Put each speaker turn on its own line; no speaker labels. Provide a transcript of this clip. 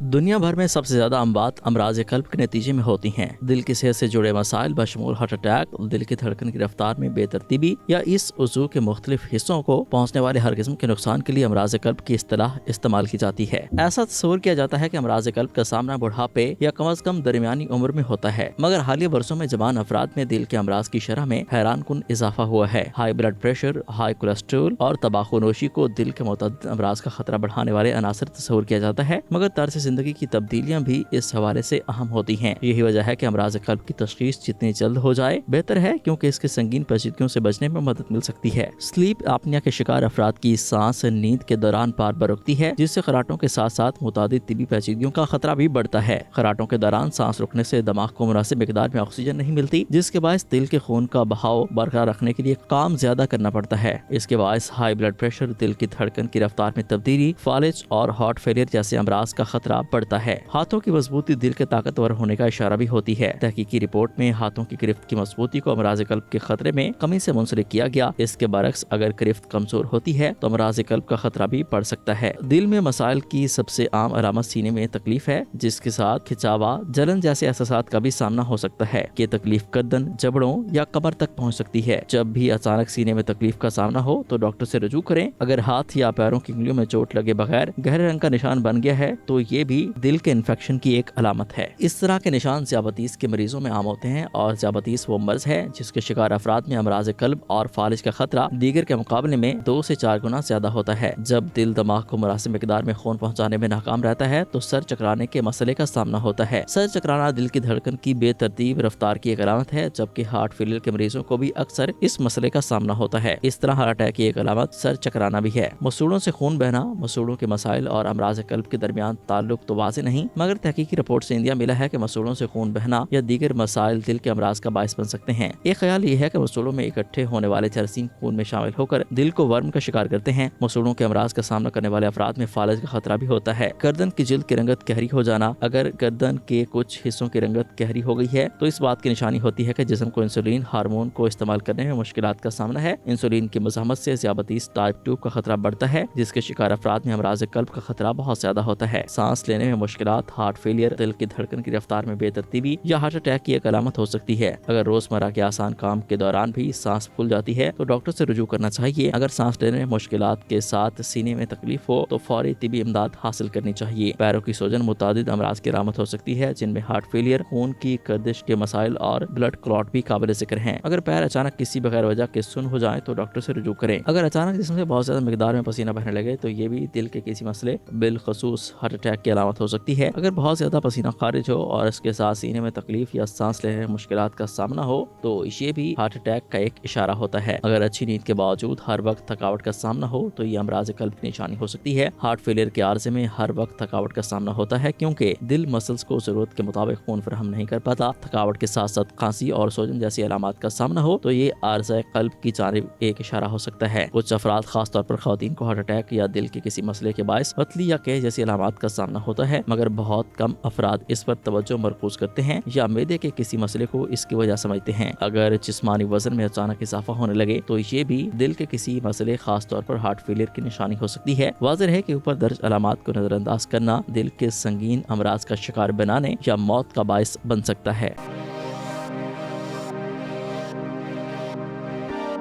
دنیا بھر میں سب سے زیادہ اموات امراض قلب کے نتیجے میں ہوتی ہیں۔ دل کی صحت سے جڑے مسائل بشمول ہارٹ اٹیک، دل کی دھڑکن کی رفتار میں بے ترتیبی یا اس عضو کے مختلف حصوں کو پہنچنے والے ہر قسم کے نقصان کے لیے امراض قلب کی اصطلاح استعمال کی جاتی ہے۔ ایسا تصور کیا جاتا ہے کہ امراض قلب کا سامنا بڑھاپے یا کم از کم درمیانی عمر میں ہوتا ہے، مگر حالیہ برسوں میں جوان افراد میں دل کے امراض کی شرح میں حیران کن اضافہ ہوا ہے۔ High blood pressure, high cholesterol اور تمباکو نوشی کو دل کے متعدد امراض کا خطرہ بڑھانے والے عناصر تصور کیا جاتا ہے، مگر طرز زندگی کی تبدیلیاں بھی اس حوالے سے اہم ہوتی ہیں۔ یہی وجہ ہے کہ امراض قلب کی تشخیص جتنی جلد ہو جائے بہتر ہے، کیونکہ اس کے سنگین پیچیدگیوں سے بچنے میں مدد مل سکتی ہے۔ سلیپ اپنیا کے شکار افراد کی سانس نیند کے دوران بار بار رکتی ہے، جس سے خراٹوں کے ساتھ ساتھ متعدد طبی پیچیدگیوں کا خطرہ بھی بڑھتا ہے۔ خراٹوں کے دوران سانس رکنے سے دماغ کو مناسب مقدار میں آکسیجن نہیں ملتی، جس کے باعث دل کے خون کا بہاؤ برقرار رکھنے کے لیے کام زیادہ کرنا پڑتا ہے۔ اس کے باعث ہائی بلڈ پریشر، دل کی دھڑکن کی رفتار میں تبدیلی، فالج اور ہارٹ فیلئر جیسے امراض کا خطرہ بڑھتا ہے۔ ہاتھوں کی مضبوطی دل کے طاقتور ہونے کا اشارہ بھی ہوتی ہے۔ تحقیقی رپورٹ میں ہاتھوں کی گرفت کی مضبوطی کو امراض قلب کے خطرے میں کمی سے منسلک کیا گیا۔ اس کے برعکس اگر گرفت کمزور ہوتی ہے تو امراض قلب کا خطرہ بھی بڑھ سکتا ہے۔ دل میں مسائل کی سب سے عام علامت سینے میں تکلیف ہے، جس کے ساتھ کھچاوا، جلن جیسے احساسات کا بھی سامنا ہو سکتا ہے۔ یہ تکلیف گردن، جبڑوں یا کمر تک پہنچ سکتی ہے۔ جب بھی اچانک سینے میں تکلیف کا سامنا ہو تو ڈاکٹر سے رجوع کریں۔ اگر ہاتھ یا پیروں کی انگلیوں میں چوٹ لگے بغیر گہرے رنگ کا نشان بن گیا ہے تو یہ بھی دل کے انفیکشن کی ایک علامت ہے۔ اس طرح کے نشان ذیابیطس کے مریضوں میں عام ہوتے ہیں، اور ذیابیطس وہ مرض ہے جس کے شکار افراد میں امراض قلب اور فالج کا خطرہ دیگر کے مقابلے میں 2 سے 4 گنا زیادہ ہوتا ہے۔ جب دل دماغ کو مناسب مقدار میں خون پہنچانے میں ناکام رہتا ہے تو سر چکرانے کے مسئلے کا سامنا ہوتا ہے۔ سر چکرانا دل کی دھڑکن کی بے ترتیب رفتار کی ایک علامت ہے، جبکہ ہارٹ فیلئر کے مریضوں کو بھی اکثر اس مسئلے کا سامنا ہوتا ہے۔ اس طرح ہارٹ اٹیک کی ایک علامت سر چکرانا بھی ہے۔ مسوڑوں سے خون بہنا، مسوڑوں کے مسائل اور امراض قلب کے درمیان تعلق تو واضح نہیں، مگر تحقیقی رپورٹ سے اندیا ملا ہے کہ مسوڑوں سے خون بہنا یا دیگر مسائل دل کے امراض کا باعث بن سکتے ہیں۔ ایک خیال یہ ہے کہ مسوڑوں میں اکٹھے ہونے والے جراثیم خون میں شامل ہو کر دل کو ورم کا شکار کرتے ہیں۔ مسوڑوں کے امراض کا سامنا کرنے والے افراد میں فالج کا خطرہ بھی ہوتا ہے۔ گردن کی جلد کی رنگت گہری ہو جانا، اگر گردن کے کچھ حصوں کی رنگت گہری ہو گئی ہے تو اس بات کی نشانی ہوتی ہے کہ جسم کو انسولین ہارمون کو استعمال کرنے میں مشکلات کا سامنا ہے۔ انسولین کی مزاحمت سے ذیابیطس ٹائپ 2 کا خطرہ بڑھتا ہے، جس کے شکار افراد میں امراض قلب کا خطرہ بہت زیادہ ہوتا ہے۔ سانس لینے میں مشکلات، ہارٹ فیلئر، دل کی دھڑکن کی رفتار میں بے ترتیبی یا ہارٹ اٹیک کی ایک علامت ہو سکتی ہے۔ اگر روزمرہ کے آسان کام کے دوران بھی سانس پھول جاتی ہے تو ڈاکٹر سے رجوع کرنا چاہیے۔ اگر سانس لینے میں مشکلات کے ساتھ سینے میں تکلیف ہو تو فوری طبی امداد حاصل کرنی چاہیے۔ پیروں کی سوجن متعدد امراض کی علامت ہو سکتی ہے، جن میں ہارٹ فیلئر، خون کی گردش کے مسائل اور بلڈ کلاٹ بھی قابل ذکر ہیں۔ اگر پیر اچانک کسی بغیر وجہ کے سن ہو جائیں تو ڈاکٹر سے رجوع کریں۔ اگر اچانک جسم سے بہت زیادہ مقدار میں پسینہ بہنے لگے تو یہ بھی دل کے کسی مسئلے، بالخصوص ہارٹ اٹیک کی علامت ہو سکتی ہے۔ اگر بہت زیادہ پسینہ خارج ہو اور اس کے ساتھ سینے میں تکلیف یا سانس لینے میں مشکلات کا سامنا ہو تو یہ بھی ہارٹ اٹیک کا ایک اشارہ ہوتا ہے۔ اگر اچھی نیند کے باوجود ہر وقت تھکاوٹ کا سامنا ہو تو یہ امراض قلب کی نشانی ہو سکتی ہے۔ ہارٹ فیلئر کے عارضے میں ہر وقت تھکاوٹ کا سامنا ہوتا ہے، کیونکہ دل مسلز کو ضرورت کے مطابق خون فراہم نہیں کر پاتا۔ تھکاوٹ کے ساتھ ساتھ کھانسی اور سوجن جیسی علامات کا سامنا ہو تو یہ عارضہ قلب کی جانب ایک اشارہ ہو سکتا ہے۔ کچھ افراد، خاص طور پر خواتین کو ہارٹ اٹیک یا دل کے کسی مسئلے کے باعث پتلی یا قے جیسی علامات کا سامنا ہوتا ہے، مگر بہت کم افراد اس پر توجہ مرکوز کرتے ہیں یا معدے کے کسی مسئلے کو اس کی وجہ سمجھتے ہیں۔ اگر جسمانی وزن میں اچانک اضافہ ہونے لگے تو یہ بھی دل کے کسی مسئلے، خاص طور پر ہارٹ فیلئر کی نشانی ہو سکتی ہے۔ واضح ہے کہ اوپر درج علامات کو نظر انداز کرنا دل کے سنگین امراض کا شکار بنانے یا موت کا باعث بن سکتا ہے۔